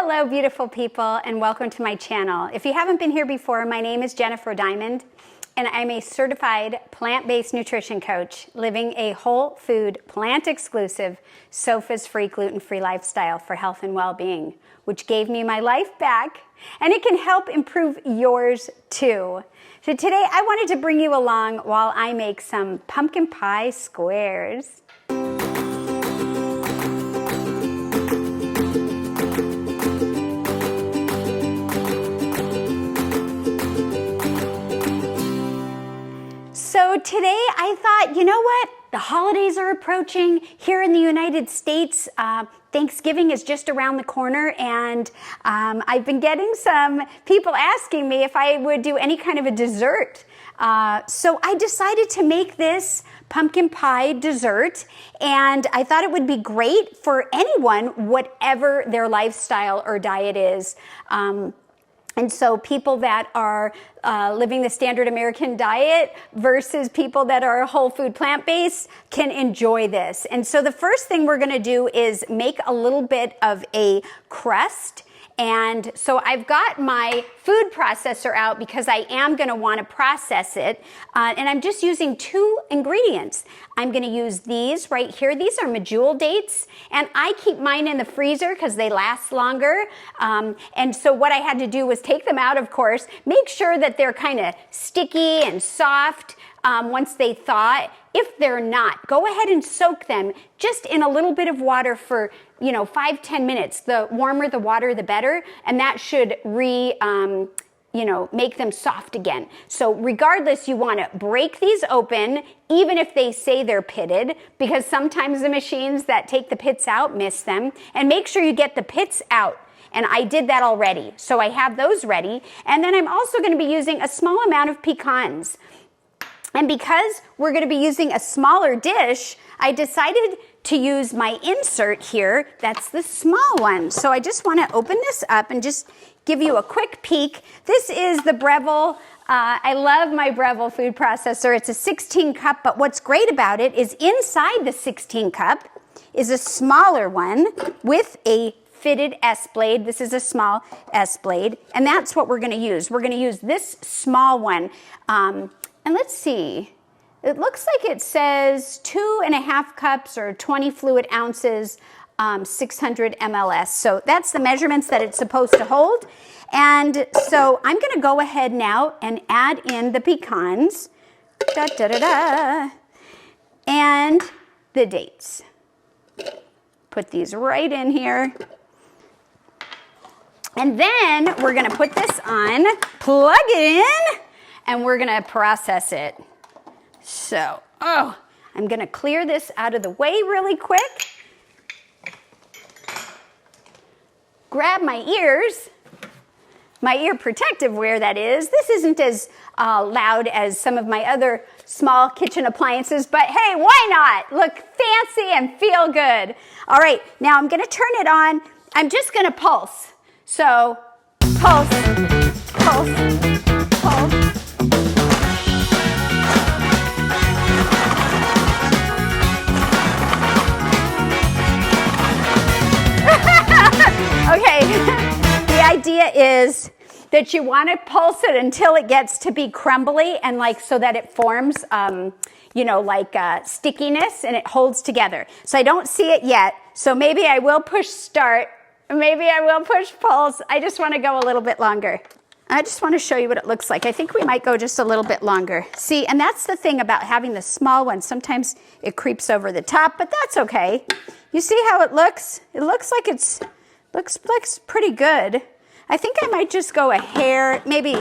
Hello, beautiful people, and welcome to my channel. If you haven't been here before, my name is Jennifer Diamond, and I'm a certified plant-based nutrition coach living a whole food, plant-exclusive, sos-free, gluten-free lifestyle for health and well-being, which gave me my life back, and it can help improve yours too. So today I wanted to bring you along while I make some pumpkin pie squares. So today I thought, you know what? The holidays are approaching here in the United States. Thanksgiving is just around the corner, and I've been getting some people asking me if I would do any kind of a dessert. So I decided to make this pumpkin pie dessert, and I thought it would be great for anyone, whatever their lifestyle or diet is. And so people that are living the standard American diet versus people that are whole food plant-based can enjoy this. And so the first thing we're gonna do is make a little bit of a crust. And so I've got my food processor out because I am gonna wanna process it. And I'm just using two ingredients. I'm gonna use these right here. These are medjool dates, and I keep mine in the freezer because they last longer. And so what I had to do was take them out, of course, make sure that they're kind of sticky and soft once they thaw. If they're not, go ahead and soak them just in a little bit of water for 5-10 minutes. The warmer the water, the better, and that should make them soft again. So regardless, you want to break these open, even if they say they're pitted, because sometimes the machines that take the pits out miss them, and make sure you get the pits out. And I did that already, so I have those ready. And then I'm also going to be using a small amount of pecans. And because we're going to be using a smaller dish, I decided to use my insert here. That's the small one. So I just want to open this up and just give you a quick peek. This is the Breville. I love my Breville food processor. It's a 16 cup, but what's great about it is inside the 16 cup is a smaller one with a fitted S blade. This is a small S blade, and that's what we're going to use. We're going to use this small one. And let's see, it looks like it says 2.5 cups or 20 fluid ounces, 600 mls. So that's the measurements that it's supposed to hold. And so I'm gonna go ahead now and add in the pecans, and the dates. Put these right in here. And then we're gonna put this on, plug it in, and we're gonna process it. So, I'm gonna clear this out of the way really quick. Grab my ears, my ear protective wear that is. This isn't as loud as some of my other small kitchen appliances, but hey, why not? Look fancy and feel good. All right, now I'm gonna turn it on. I'm just gonna pulse. So, pulse, pulse, pulse. Okay, the idea is that you want to pulse it until it gets to be crumbly and so that it forms, stickiness and it holds together. So I don't see it yet, so maybe I will push start, maybe I will push pulse. I just want to go a little bit longer. I just want to show you what it looks like. I think we might go just a little bit longer. See, and that's the thing about having the small one. Sometimes it creeps over the top, but that's okay. You see how it looks? It looks like it's looks pretty good. I think I might just go a hair, maybe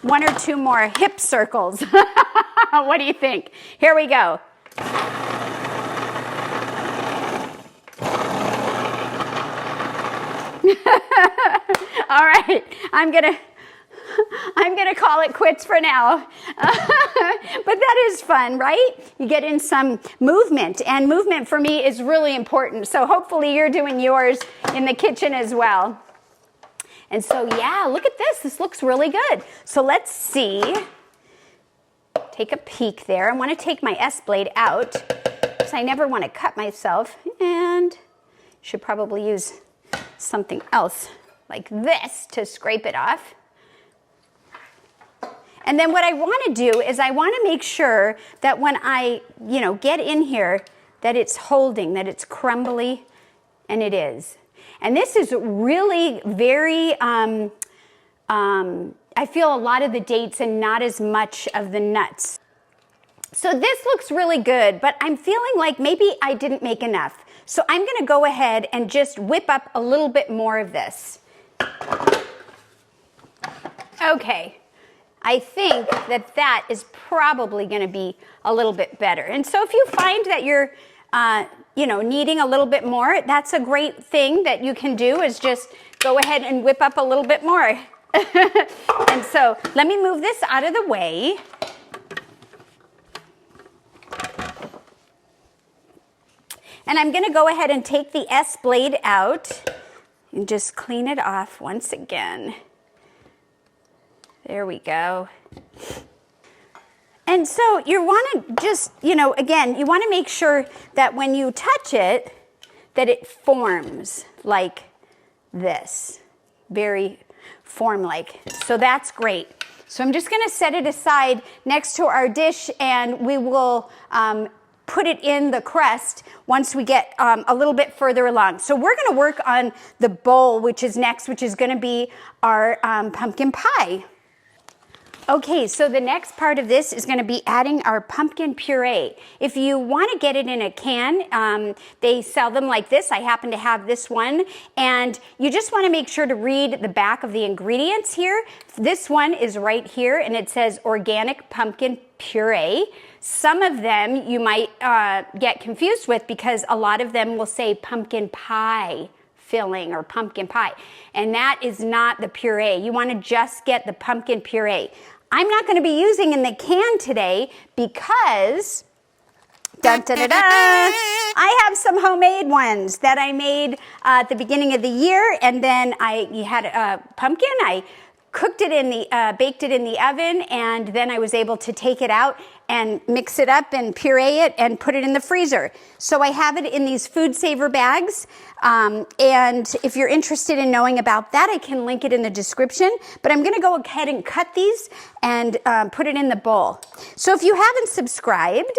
1 or 2 more hip circles. What do you think? Here we go. All right, I'm gonna call it quits for now. But that is fun, right? You get in some movement, and movement for me is really important. So hopefully you're doing yours in the kitchen as well. And so yeah, look at this. This looks really good. So let's see. Take a peek there. I want to take my S blade out because I never want to cut myself, and should probably use something else like this to scrape it off. And then what I want to do is I want to make sure that when I, get in here, that it's holding, that it's crumbly, and it is. And this is really very, I feel a lot of the dates and not as much of the nuts. So this looks really good, but I'm feeling like maybe I didn't make enough. So I'm going to go ahead and just whip up a little bit more of this. Okay. I think that is probably going to be a little bit better. And so if you find that you're, needing a little bit more, that's a great thing that you can do, is just go ahead and whip up a little bit more. And so let me move this out of the way. And I'm going to go ahead and take the S blade out and just clean it off once again. There we go. And so you want to just, again, you want to make sure that when you touch it, that it forms like this, very form-like. So that's great. So I'm just going to set it aside next to our dish, and we will put it in the crust once we get a little bit further along. So we're going to work on the bowl, which is next, which is going to be our pumpkin pie. Okay, so the next part of this is going to be adding our pumpkin puree. If you want to get it in a can, they sell them like this. I happen to have this one. And you just want to make sure to read the back of the ingredients here. This one is right here, and it says organic pumpkin puree. Some of them you might get confused with, because a lot of them will say pumpkin pie filling or pumpkin pie. And that is not the puree. You want to just get the pumpkin puree. I'm not going to be using in the can today because, I have some homemade ones that I made at the beginning of the year, and then I had a pumpkin. I cooked it in the, baked it in the oven, and then I was able to take it out and mix it up and puree it and put it in the freezer. So I have it in these food saver bags. And if you're interested in knowing about that, I can link it in the description. But I'm going to go ahead and cut these and put it in the bowl. So if you haven't subscribed,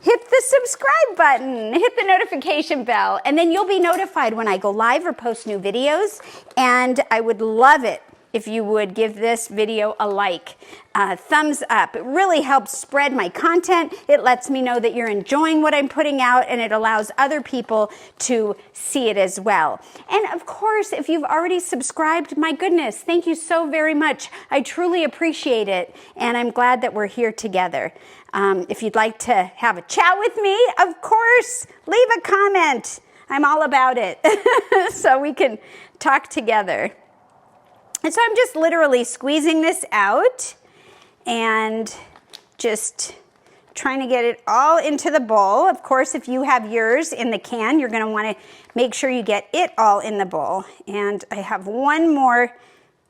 hit the subscribe button, hit the notification bell, and then you'll be notified when I go live or post new videos. And I would love it if you would give this video a like, thumbs up. It really helps spread my content. It lets me know that you're enjoying what I'm putting out, and it allows other people to see it as well. And of course, if you've already subscribed, my goodness, thank you so very much. I truly appreciate it, and I'm glad that we're here together. If you'd like to have a chat with me, of course, leave a comment. I'm all about it. So we can talk together. And so I'm just literally squeezing this out and just trying to get it all into the bowl. Of course, if you have yours in the can, you're going to want to make sure you get it all in the bowl. And I have one more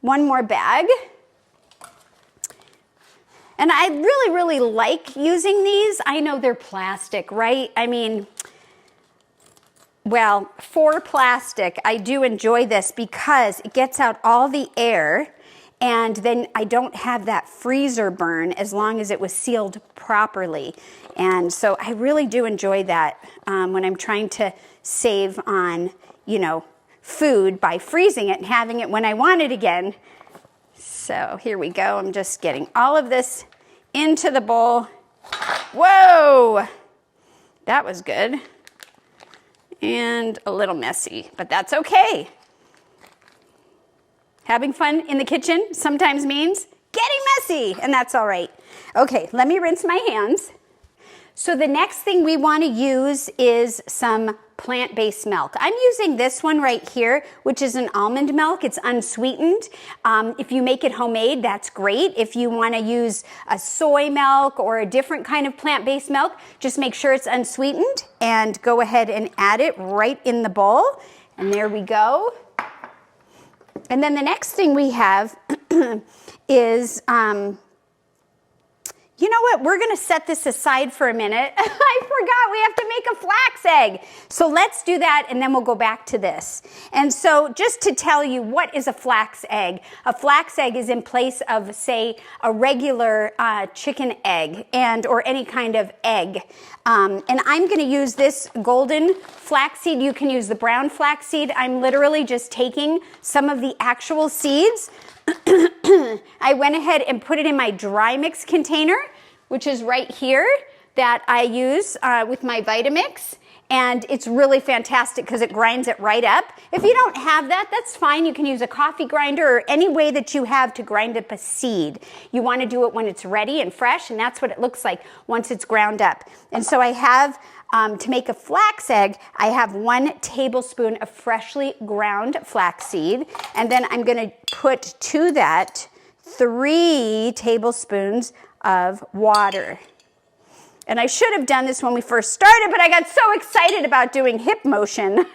bag. And I really, really like using these. I know they're plastic, right? I mean, well, for plastic, I do enjoy this because it gets out all the air, and then I don't have that freezer burn as long as it was sealed properly. And so I really do enjoy that when I'm trying to save on, food by freezing it and having it when I want it again. So here we go. I'm just getting all of this into the bowl. Whoa! That was good. And a little messy, but that's okay. Having fun in the kitchen sometimes means getting messy, and that's all right. Okay, let me rinse my hands. So the next thing we want to use is some plant-based milk. I'm using this one right here, which is an almond milk. It's unsweetened. If you make it homemade, that's great. If you want to use a soy milk or a different kind of plant-based milk, just make sure it's unsweetened and go ahead and add it right in the bowl. And there we go. And then the next thing we have is, know what? We're gonna set this aside for a minute. I forgot we have to make a flax egg. So let's do that and then we'll go back to this. And so just to tell you, what is a flax egg? A flax egg is in place of, say, a regular chicken egg or any kind of egg. And I'm gonna use this golden flaxseed. You can use the brown flaxseed. I'm literally just taking some of the actual seeds. I went ahead and put it in my dry mix container, which is right here, that I use with my Vitamix. And it's really fantastic because it grinds it right up. If you don't have that, that's fine. You can use a coffee grinder or any way that you have to grind up a seed. You want to do it when it's ready and fresh, and that's what it looks like once it's ground up. And so I have, to make a flax egg, I have 1 tablespoon of freshly ground flaxseed, and then I'm going to put to that 3 tablespoons of water. And I should have done this when we first started, but I got so excited about doing hip motion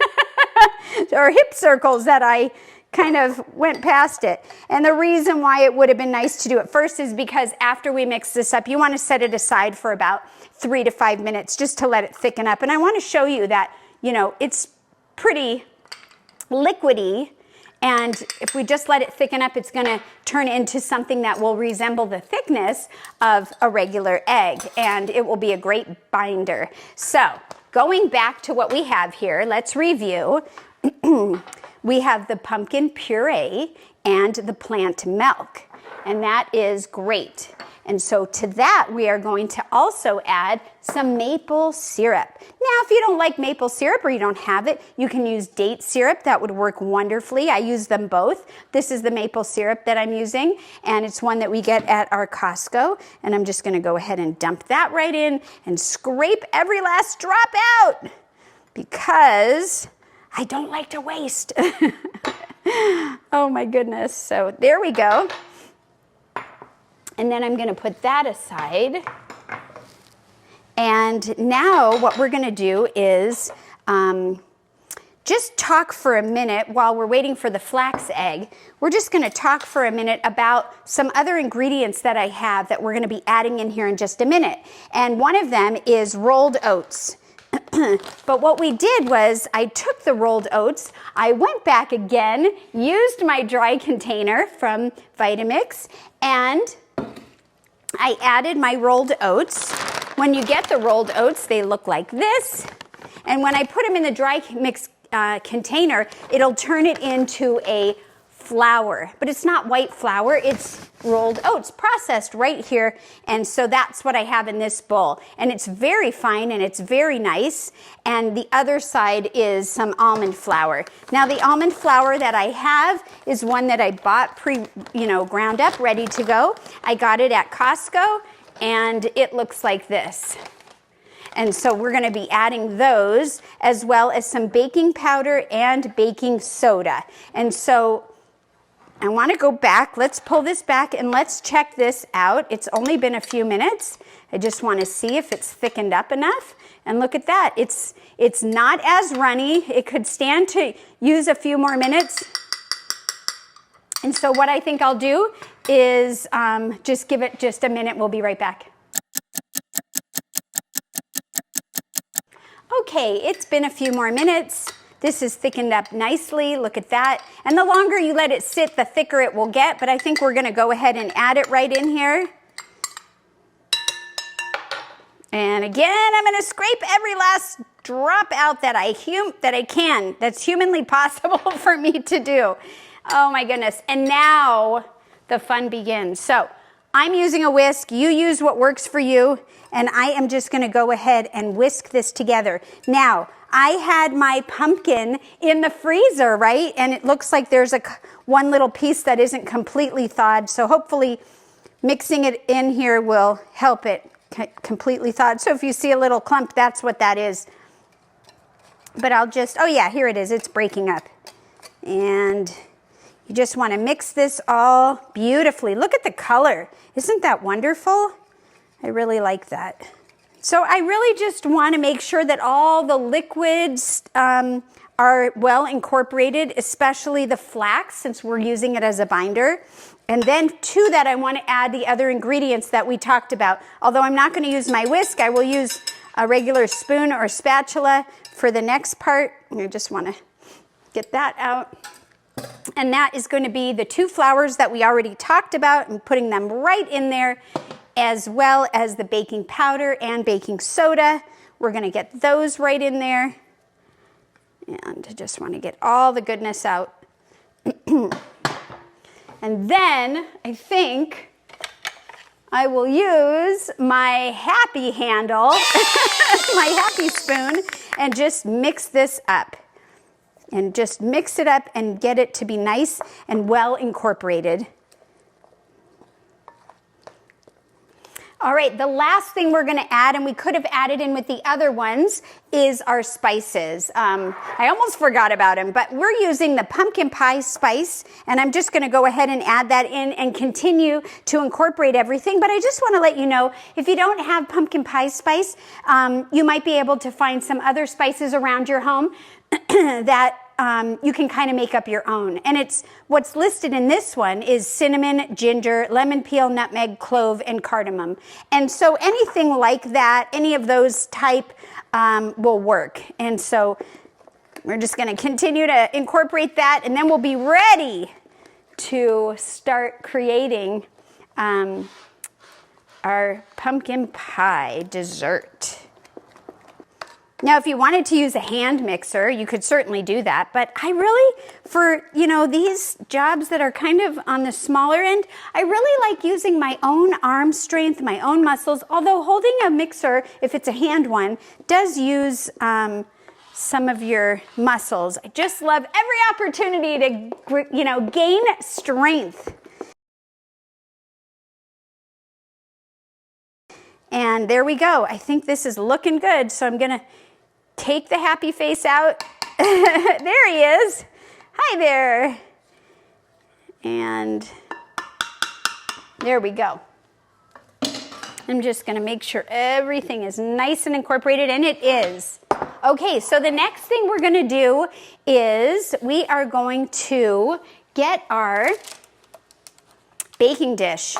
or hip circles that I kind of went past it. And the reason why it would have been nice to do it first is because after we mix this up, you want to set it aside for about 3 to 5 minutes just to let it thicken up. And I want to show you that, you know, it's pretty liquidy. And if we just let it thicken up, it's going to turn into something that will resemble the thickness of a regular egg, and it will be a great binder. So going back to what we have here, let's review. We have the pumpkin puree and the plant milk, and that is great. And so to that, we are going to also add some maple syrup. Now, if you don't like maple syrup or you don't have it, you can use date syrup. That would work wonderfully. I use them both. This is the maple syrup that I'm using, and it's one that we get at our Costco. And I'm just going to go ahead and dump that right in and scrape every last drop out because I don't like to waste. Oh my goodness. So there we go. And then I'm going to put that aside. And now what we're going to do is just talk for a minute while we're waiting for the flax egg. We're just going to talk for a minute about some other ingredients that I have that we're going to be adding in here in just a minute. And one of them is rolled oats. But what we did was I took the rolled oats, I went back again, used my dry container from Vitamix, and I added my rolled oats. When you get the rolled oats, they look like this. And when I put them in the dry mix container, it'll turn it into a flour. But it's not white flour, it's rolled oats, processed right here. And so that's what I have in this bowl. And it's very fine and it's very nice. And the other side is some almond flour. Now the almond flour that I have is one that I bought ground up, ready to go. I got it at Costco and it looks like this. And so we're going to be adding those as well as some baking powder and baking soda. And so I want to go back. Let's pull this back and let's check this out. It's only been a few minutes. I just want to see if it's thickened up enough. And look at that. It's not as runny. It could stand to use a few more minutes. And so what I think I'll do is just give it just a minute. We'll be right back. Okay, it's been a few more minutes. This is thickened up nicely, look at that. And the longer you let it sit, the thicker it will get, but I think we're gonna go ahead and add it right in here. And again, I'm gonna scrape every last drop out that I can, that's humanly possible for me to do. Oh my goodness, and now the fun begins. So I'm using a whisk, you use what works for you, and I am just gonna go ahead and whisk this together. Now, I had my pumpkin in the freezer, right? And it looks like there's one little piece that isn't completely thawed. So hopefully mixing it in here will help it completely thawed. So if you see a little clump, that's what that is. But I'll just, oh yeah, here it is. It's breaking up. And you just want to mix this all beautifully. Look at the color. Isn't that wonderful? I really like that. So I really just want to make sure that all the liquids are are well incorporated, especially the flax, since we're using it as a binder. And then to that, I want to add the other ingredients that we talked about. Although I'm not going to use my whisk, I will use a regular spoon or spatula for the next part. I just want to get that out. And that is going to be the 2 flours that we already talked about and putting them right in there, as well as the baking powder and baking soda. We're going to get those right in there. And I just want to get all the goodness out. And then I think I will use my happy handle, my happy spoon, and just mix this up. And just mix it up and get it to be nice and well incorporated. All right, the last thing we're gonna add, and we could have added in with the other ones, is our spices. I almost forgot about them, but we're using the pumpkin pie spice, and I'm just gonna go ahead and add that in and continue to incorporate everything. But I just wanna let you know, if you don't have pumpkin pie spice, you might be able to find some other spices around your home that you can kind of make up your own. And it's what's listed in this one is cinnamon, ginger, lemon peel, nutmeg, clove, and cardamom. And so anything like that, any of those type will work. And so we're just going to continue to incorporate that, and then we'll be ready to start creating our pumpkin pie dessert. Now, if you wanted to use a hand mixer, you could certainly do that. But I really, for, these jobs that are kind of on the smaller end, I really like using my own arm strength, my own muscles. Although holding a mixer, if it's a hand one, does use some of your muscles. I just love every opportunity to, gain strength. And there we go. I think this is looking good. So I'm going to take the happy face out. There he is. Hi there. And there we go. I'm just going to make sure everything is nice and incorporated, and it is. Okay, so the next thing we're going to do is we are going to get our baking dish.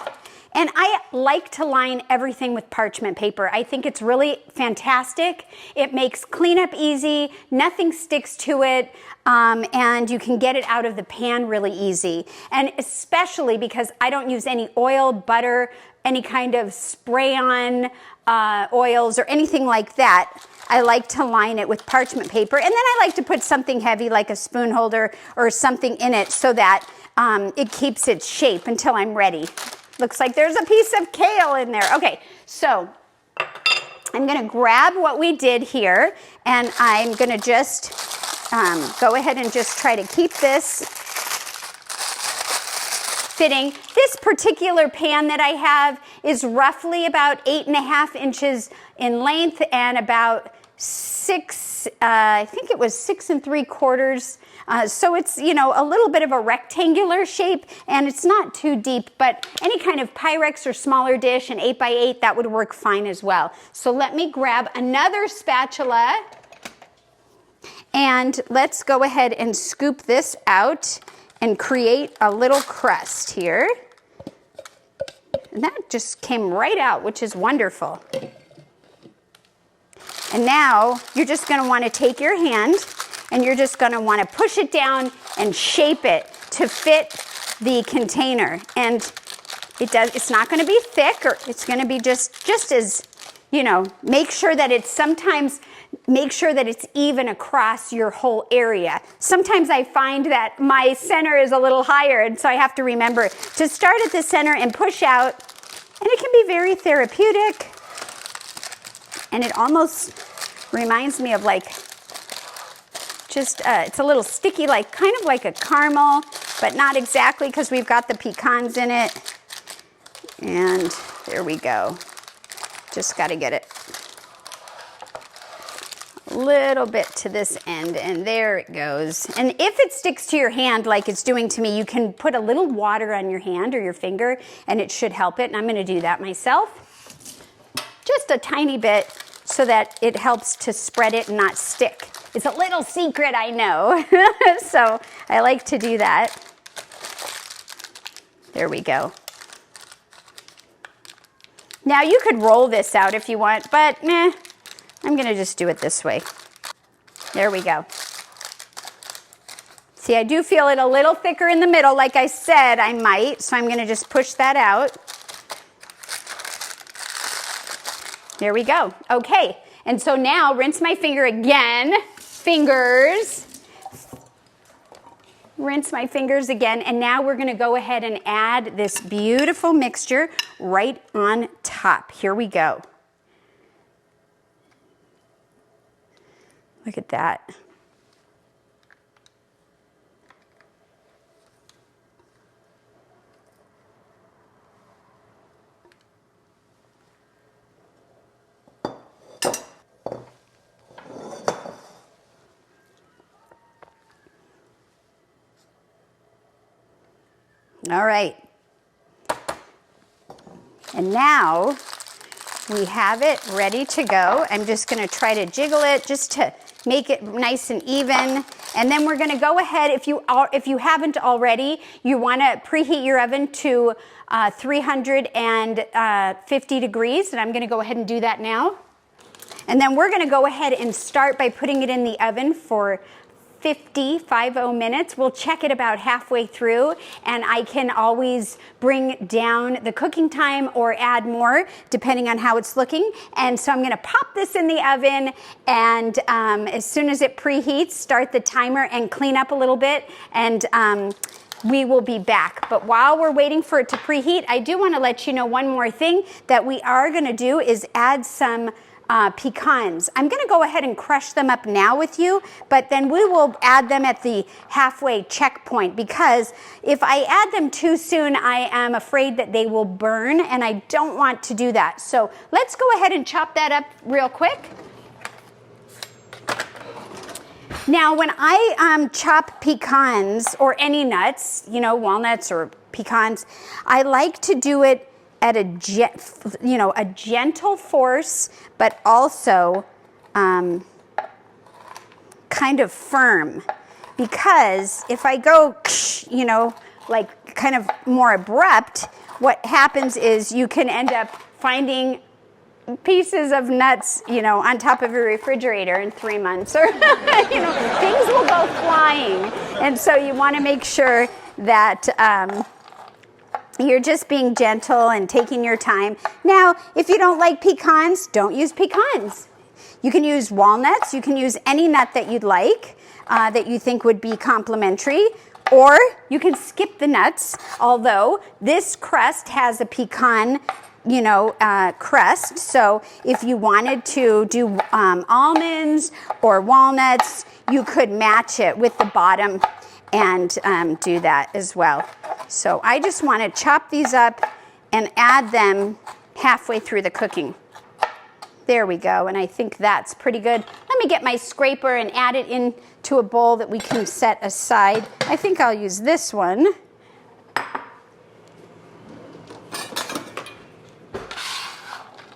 And I like to line everything with parchment paper. I think it's really fantastic. It makes cleanup easy, nothing sticks to it, and you can get it out of the pan really easy. And especially because I don't use any oil, butter, any kind of spray-on oils or anything like that. I like to line it with parchment paper. And then I like to put something heavy like a spoon holder or something in it so that it keeps its shape until I'm ready. Looks like there's a piece of kale in there. Okay, so I'm going to grab what we did here, and I'm going to just go ahead and just try to keep this fitting. This particular pan that I have is roughly about 8.5 inches in length and about 6, I think it was 6 3/4. So it's, a little bit of a rectangular shape, and it's not too deep, but any kind of Pyrex or smaller dish, an 8x8, that would work fine as well. So let me grab another spatula, and let's go ahead and scoop this out and create a little crust here. And that just came right out, which is wonderful. And now you're just going to want to take your hand and you're just going to want to push it down and shape it to fit the container. And it's not going to be thick, or it's going to be just as, make sure that it's even across your whole area. Sometimes I find that my center is a little higher, and so I have to remember to start at the center and push out. And it can be very therapeutic. And it almost reminds me of it's a little sticky, kind of like a caramel, but not exactly because we've got the pecans in it. And there we go. Just got to get it a little bit to this end, and there it goes. And if it sticks to your hand like it's doing to me, you can put a little water on your hand or your finger, and it should help it. And I'm going to do that myself. Just a tiny bit, so that it helps to spread it and not stick. It's a little secret, I know. So I like to do that. There we go. Now you could roll this out if you want, but I'm gonna just do it this way. There we go. See, I do feel it a little thicker in the middle, like I said I might, so I'm gonna just push that out. There we go. Okay, and so now rinse my finger again. Fingers. Rinse my fingers again, and now we're gonna go ahead and add this beautiful mixture right on top. Here we go. Look at that. All right. And now we have it ready to go. I'm just gonna try to jiggle it just to make it nice and even. And then we're gonna go ahead, if you haven't already, you wanna preheat your oven to 350 degrees, and I'm gonna go ahead and do that now. And then we're gonna go ahead and start by putting it in the oven for 50 minutes. We'll check it about halfway through, and I can always bring down the cooking time or add more depending on how it's looking. And so I'm gonna pop this in the oven, and as soon as it preheats, start the timer and clean up a little bit, and we will be back. But while we're waiting for it to preheat, I do wanna let you know one more thing that we are gonna do is add some pecans. I'm gonna go ahead and crush them up now with you, but then we will add them at the halfway checkpoint, because if I add them too soon, I am afraid that they will burn, and I don't want to do that. So let's go ahead and chop that up real quick. Now, when I chop pecans or any nuts, you know, walnuts or pecans, I like to do it at a gentle force, but also kind of firm. Because if I go, you know, like kind of more abrupt, what happens is you can end up finding pieces of nuts, you know, on top of your refrigerator in 3 months, or you know, things will go flying. And so you want to make sure that you're just being gentle and taking your time. Now, if you don't like pecans, don't use pecans. You can use walnuts. You can use any nut that you'd like, that you think would be complimentary, or you can skip the nuts, although this crust has a pecan, you know, crust. So if you wanted to do almonds or walnuts, you could match it with the bottom and do that as well. So I just want to chop these up and add them halfway through the cooking. There we go, and I think that's pretty good. Let me get my scraper and add it into a bowl that we can set aside. I think I'll use this one.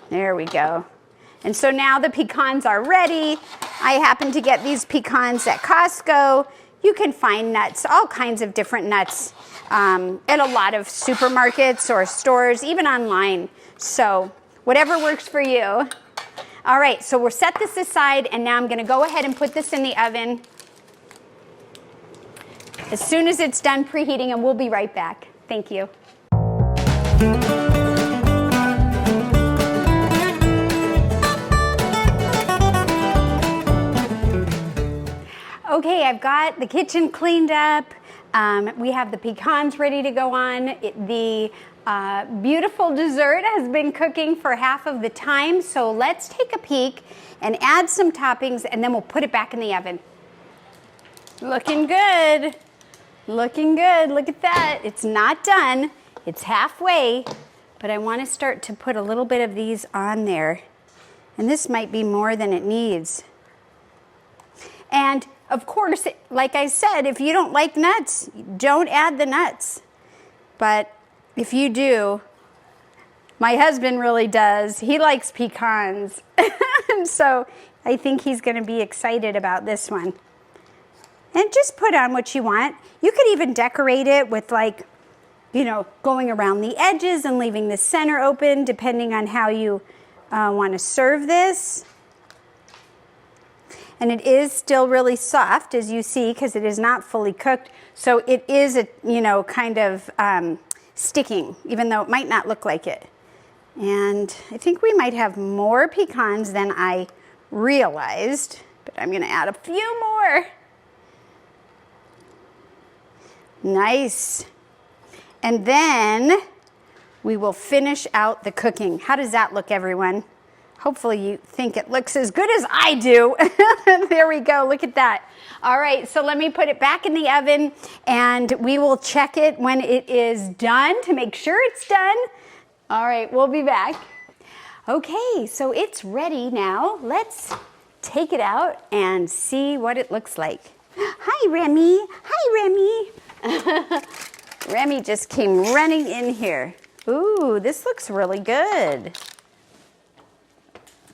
There we go. And so now the pecans are ready. I happen to get these pecans at Costco. You can find nuts, all kinds of different nuts, at a lot of supermarkets or stores, even online. So whatever works for you. All right, so we'll set this aside, and now I'm gonna go ahead and put this in the oven as soon as it's done preheating, and we'll be right back. Thank you. Okay, I've got the kitchen cleaned up. We have the pecans ready to go on. The beautiful dessert has been cooking for half of the time, so let's take a peek and add some toppings, and then we'll put it back in the oven. Looking good. Looking good. Look at that. It's not done. It's halfway, but I want to start to put a little bit of these on there. And this might be more than it needs. And of course, like I said, if you don't like nuts, don't add the nuts. But if you do, my husband really does. He likes pecans. And so I think he's going to be excited about this one. And just put on what you want. You could even decorate it with, like, you know, going around the edges and leaving the center open, depending on how you want to serve this. And it is still really soft, as you see, because it is not fully cooked. So it is, you know, kind of sticking, even though it might not look like it. And I think we might have more pecans than I realized, but I'm going to add a few more. Nice. And then we will finish out the cooking. How does that look, everyone? Hopefully you think it looks as good as I do. There we go, look at that. All right, so let me put it back in the oven and we will check it when it is done to make sure it's done. All right, we'll be back. Okay, so it's ready now. Let's take it out and see what it looks like. Hi, Remy. Hi, Remy. Remy just came running in here. Ooh, this looks really good.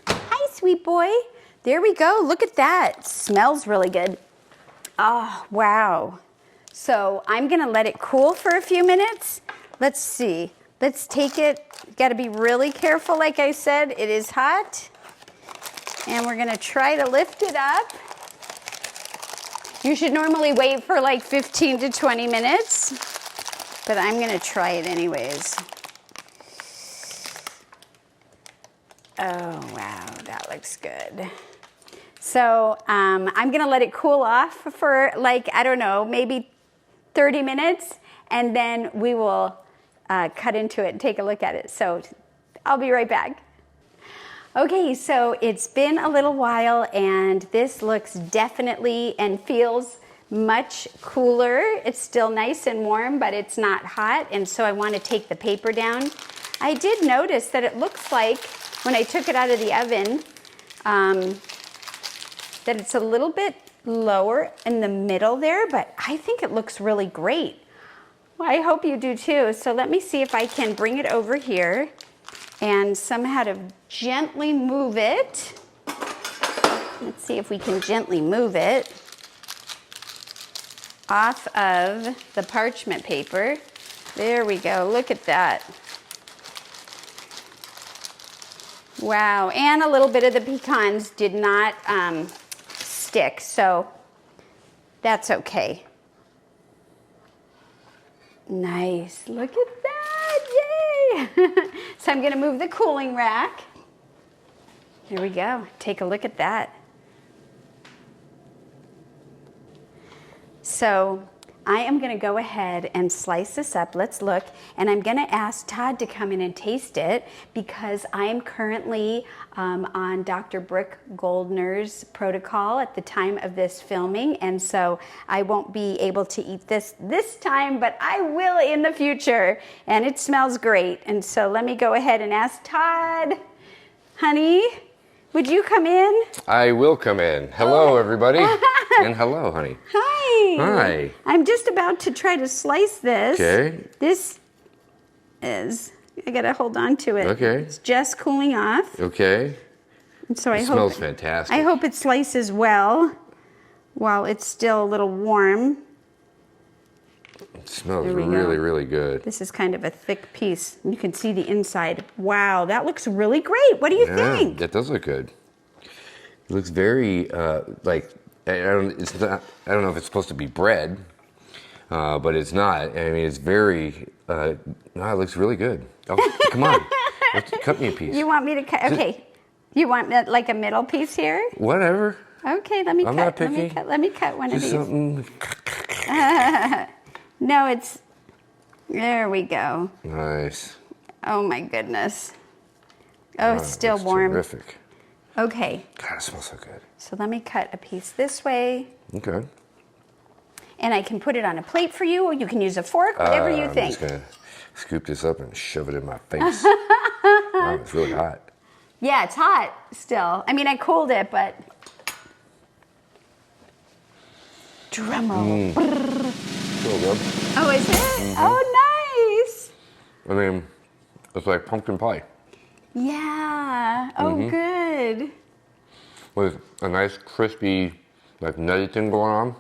Hi, sweet boy. There we go. Look at that. Smells really good. Oh, wow. So I'm going to let it cool for a few minutes. Let's see. Let's take it. Got to be really careful, like I said. It is hot. And we're going to try to lift it up. You should normally wait for like 15 to 20 minutes, but I'm going to try it anyways. Oh, wow, that looks good. So I'm going to let it cool off for like, I don't know, maybe 30 minutes, and then we will cut into it and take a look at it. So I'll be right back. Okay, so it's been a little while and this looks definitely and feels much cooler. It's still nice and warm, but it's not hot, and so I want to take the paper down. I did notice that it looks like when I took it out of the oven that it's a little bit lower in the middle there, but I think it looks really great. Well, I hope you do too. So let me see if I can bring it over here and somehow to gently move it. Let's see if we can gently move it off of the parchment paper. There we go, look at that. Wow, and a little bit of the pecans did not stick, so that's okay. Nice, look at that, yay! So I'm gonna move the cooling rack. Here we go, take a look at that. So I am gonna go ahead and slice this up. Let's look, and I'm gonna ask Todd to come in and taste it because I am currently on Dr. Brooke Goldner's protocol at the time of this filming, and so I won't be able to eat this time, but I will in the future, and it smells great. And so let me go ahead and ask Todd. Honey, would you come in? I will come in. Hello, everybody. And hello, honey. Hi. Hi. I'm just about to try to slice this. Okay. This is, I gotta hold on to it. Okay. It's just cooling off. Okay. And so It smells fantastic. I hope it slices well while it's still a little warm. It smells really, really good. This is kind of a thick piece. You can see the inside. Wow, that looks really great. What do you think? That does look good. It looks very like I don't know if it's supposed to be bread, but it's not. I mean, it's very. No, it looks really good. Oh, come on, cut me a piece. You want me to cut? Okay. You want like a middle piece here? Whatever. Okay, let me I'm cut. not picky. Let me cut one Just of these. something. No, it's. There we go. Nice. Oh my goodness. Oh, it's still warm. Terrific. Okay. God, it smells so good. So let me cut a piece this way. Okay. And I can put it on a plate for you, or you can use a fork, whatever you think. I'm just gonna scoop this up and shove it in my face. Wow, it's really hot. Yeah, it's hot still. I mean, I cooled it, but. Drum roll. So good. Oh, is it? Oh, nice. I mean, it's like pumpkin pie. Yeah. Oh, good. with a nice crispy, like nutty thing going on.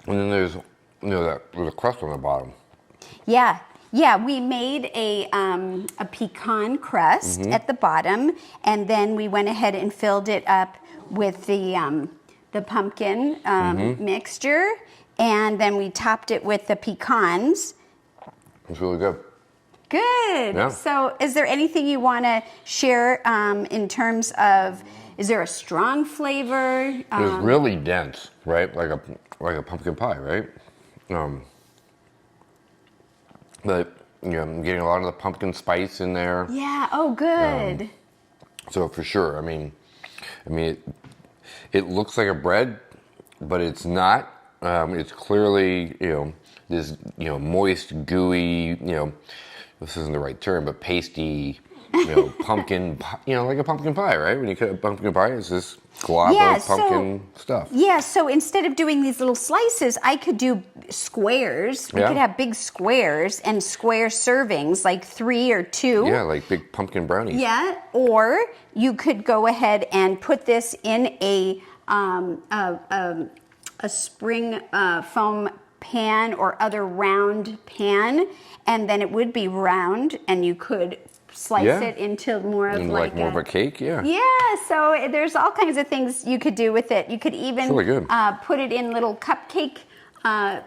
And then there's, there's a crust on the bottom. Yeah, yeah. We made a pecan crust at the bottom, and then we went ahead and filled it up with the pumpkin mixture, and then we topped it with the pecans. It's really good. Good. Yeah. So, is there anything you want to share in terms of? Is there a strong flavor? It's really dense, right? Like a pumpkin pie, right? But I'm getting a lot of the pumpkin spice in there. Yeah. Oh, good. So for sure, I mean, it looks like a bread, but it's not. It's clearly, this, moist, gooey, this isn't the right term, but pasty, pumpkin, like a pumpkin pie, right? When you cut a pumpkin pie, it's this glob of pumpkin stuff. Yeah, so instead of doing these little slices, I could do squares. We could have big squares and square servings, like 3 or 2. Yeah, like big pumpkin brownies. Yeah, or you could go ahead and put this in a spring foam pan or other round pan, and then it would be round, and you could slice it into more of like more of a cake. Yeah. Yeah, so there's all kinds of things you could do with it. You could even really put it in little cupcake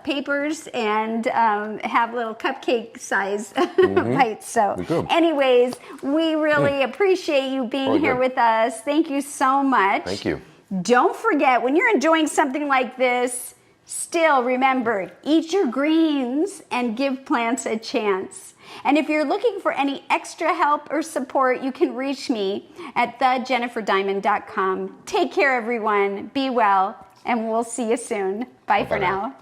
papers and have little cupcake size bites. So anyways, we really appreciate you being here with us. Thank you so much. Thank you. Don't forget, when you're enjoying something like this, still remember, eat your greens and give plants a chance. And if you're looking for any extra help or support, you can reach me at thejennifferdiamond.com. Take care, everyone. Be well, and we'll see you soon. Bye for now.